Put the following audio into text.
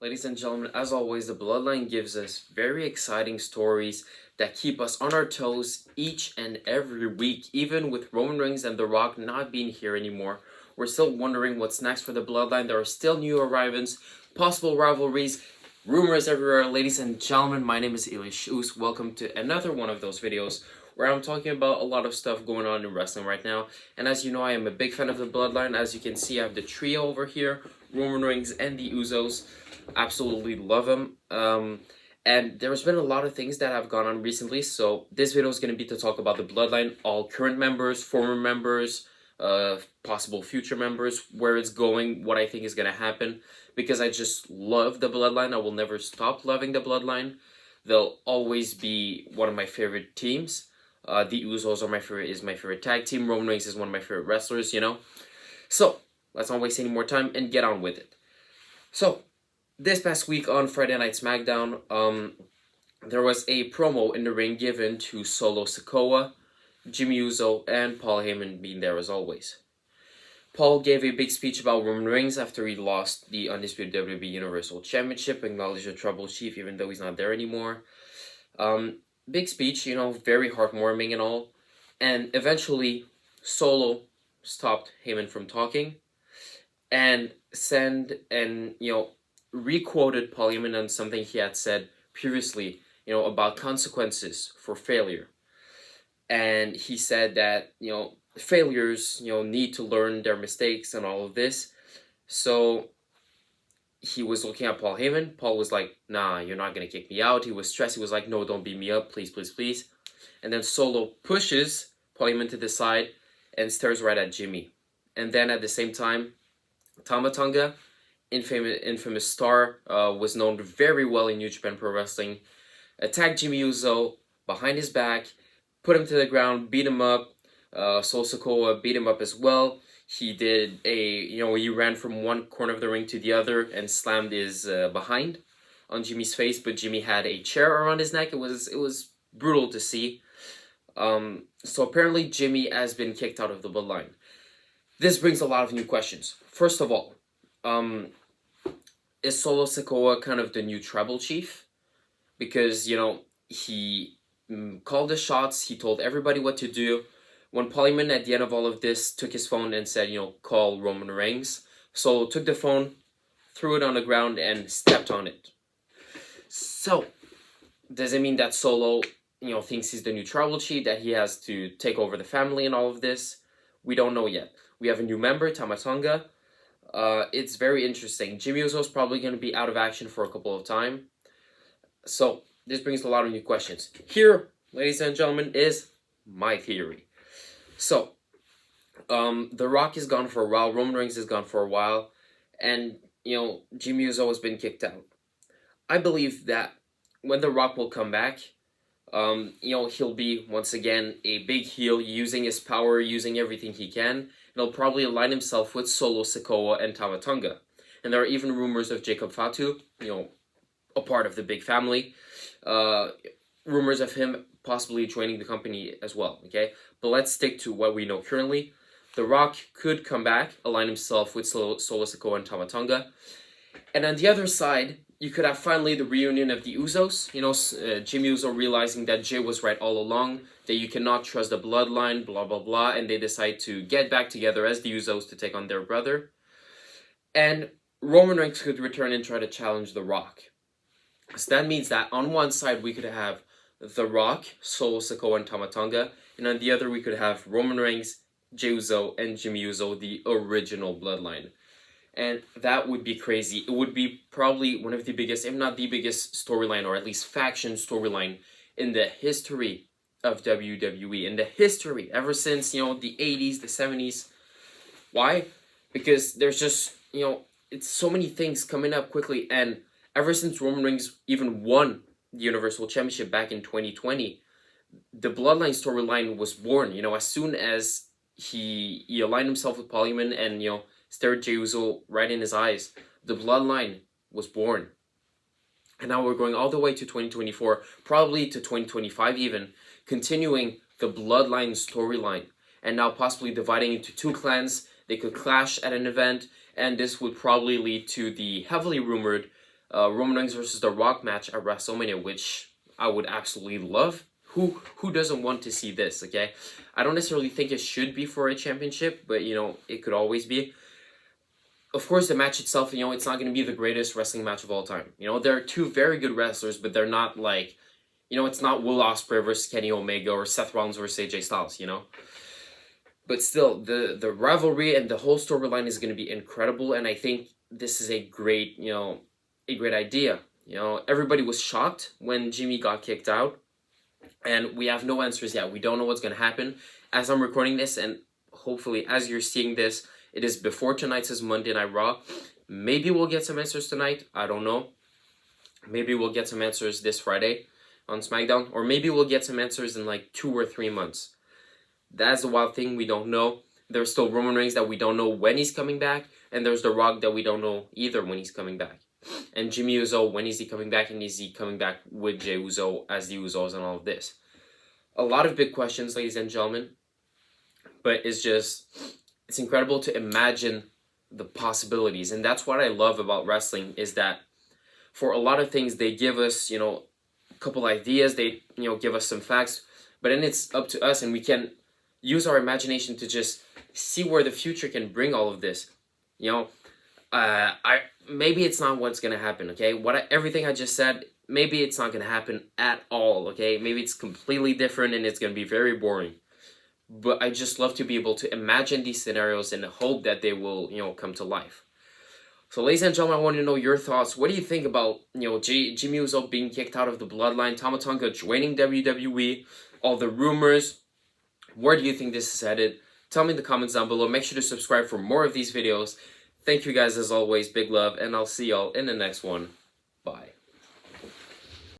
Ladies and gentlemen, as always, the Bloodline gives us very exciting stories that keep us on our toes each and every week. Even with Roman Reigns and The Rock not being here anymore, we're still wondering what's next for the Bloodline. There are still new arrivals, possible rivalries, rumors everywhere. Ladies and gentlemen, my name is Elish. Welcome to another one of those videos where I'm talking about a lot of stuff going on in wrestling right now. And as you know, I am a big fan of the Bloodline. As you can see, I have the trio over here, Roman Reigns and the Usos. Absolutely love them. And there's been a lot of things that have gone on recently, so this video is going to be to talk about the Bloodline, all current members, former members, possible future members, where it's going, what I think is going to happen, because I just love the Bloodline. I will never stop loving the Bloodline. They'll always be one of my favorite teams. The Usos are my favorite tag team. Roman Reigns is one of my favorite wrestlers, you know. So let's not waste any more time and get on with it. So this past week on Friday Night SmackDown, there was a promo in the ring given to Solo Sikoa, Jimmy Uso, and Paul Heyman being there as always. Paul gave a big speech about Roman Reigns after he lost the Undisputed WWE Universal Championship, acknowledged the Trouble Chief even though he's not there anymore. Big speech, you know, very heartwarming and all. And eventually, Solo stopped Heyman from talking and re-quoted Paul Heyman on something he had said previously, you know, about consequences for failure. And he said that, you know, failures, you know, need to learn their mistakes and all of this. So he was looking at Paul Heyman. Paul was like, nah, you're not going to kick me out. He was stressed. He was like, no, don't beat me up. Please, please, please. And then Solo pushes Paul Heyman to the side and stares right at Jimmy. And then at the same time, Tama Tonga, infamous star, was known very well in New Japan Pro Wrestling, attacked Jimmy Uso behind his back, put him to the ground, beat him up. Solo Sikoa beat him up as well. He did he ran from one corner of the ring to the other and slammed his behind on Jimmy's face, but Jimmy had a chair around his neck. It was brutal to see. So apparently Jimmy has been kicked out of the Bloodline. This brings a lot of new questions. First of all, is Solo Sikoa kind of the new tribal chief? Because, you know, he called the shots, he told everybody what to do. When Paul Heyman, at the end of all of this, took his phone and said, you know, call Roman Reigns, Solo took the phone, threw it on the ground, and stepped on it. So, does it mean that Solo, you know, thinks he's the new tribal chief, that he has to take over the family and all of this? We don't know yet. We have a new member, Tama Tonga. It's very interesting. Jimmy Uso is probably going to be out of action for a couple of time. So, this brings a lot of new questions. Here, ladies and gentlemen, is my theory. So, The Rock is gone for a while, Roman Reigns is gone for a while, and, you know, Jimmy Uso has been kicked out. I believe that when The Rock will come back, you know, he'll be, once again, a big heel, using his power, using everything he can, and he'll probably align himself with Solo Sikoa and Tama Tonga. And there are even rumors of Jacob Fatu, you know, a part of the big family, rumors of him possibly joining the company as well, okay? But let's stick to what we know currently. The Rock could come back, align himself with Solo Sikoa and Tama Tonga. And on the other side, you could have finally the reunion of the Usos. You know, Jimmy Uso realizing that Jay was right all along, that you cannot trust the Bloodline, blah, blah, blah, and they decide to get back together as the Usos to take on their brother. And Roman Reigns could return and try to challenge The Rock. So that means that on one side we could have The Rock, Solo Sikoa, and Tama Tonga, and on the other we could have Roman Reigns, Jey Uso, and Jimmy Uso, the original Bloodline. And that would be crazy. It would be probably one of the biggest, if not the biggest storyline, or at least faction storyline in the history of WWE, in the history, ever since, you know, the 80s, the 70s. Why? Because there's just, you know, it's so many things coming up quickly, and ever since Roman Reigns even won the Universal Championship back in 2020, the Bloodline storyline was born. You know, as soon as he aligned himself with Paul Heyman and, you know, stared Jey Uso right in his eyes, the Bloodline was born. And now we're going all the way to 2024, probably to 2025 even, continuing the Bloodline storyline, and now possibly dividing into two clans. They could clash at an event, and this would probably lead to the heavily rumored Roman Reigns versus The Rock match at WrestleMania, which I would absolutely love. Who doesn't want to see this, okay? I don't necessarily think it should be for a championship, but, you know, it could always be. Of course, the match itself, you know, it's not going to be the greatest wrestling match of all time. You know, there are two very good wrestlers, but they're not like, you know, it's not Will Ospreay versus Kenny Omega or Seth Rollins versus AJ Styles, you know? But still, the rivalry and the whole storyline is going to be incredible, and I think this is a great, you know, a great idea. You know, everybody was shocked when Jimmy got kicked out, and we have no answers yet. We don't know what's going to happen. As I'm recording this, and hopefully as you're seeing this, it is before tonight's Monday Night Raw. Maybe we'll get some answers tonight. I don't know. Maybe we'll get some answers this Friday on SmackDown, or maybe we'll get some answers in like 2 or 3 months. That's the wild thing, we don't know. There's still Roman Reigns that we don't know when he's coming back, and there's The Rock that we don't know either when he's coming back. And Jimmy Uso, when is he coming back, and is he coming back with Jey Uso as the Usos and all of this? A lot of big questions, ladies and gentlemen, but it's incredible to imagine the possibilities, and that's what I love about wrestling, is that for a lot of things, they give us, you know, a couple ideas, they, you know, give us some facts, but then it's up to us, and we can use our imagination to just see where the future can bring all of this. You know, maybe it's not what's gonna happen. Okay, everything I just said, maybe it's not gonna happen at all. Okay, maybe it's completely different and it's gonna be very boring. But I just love to be able to imagine these scenarios and hope that they will, you know, come to life. So, ladies and gentlemen, I want to know your thoughts. What do you think about, you know, Jimmy Uso being kicked out of the Bloodline, Tama Tonga joining WWE, all the rumors? Where do you think this is headed? Tell me in the comments down below. Make sure to subscribe for more of these videos. Thank you guys as always. Big love, and I'll see y'all in the next one. Bye.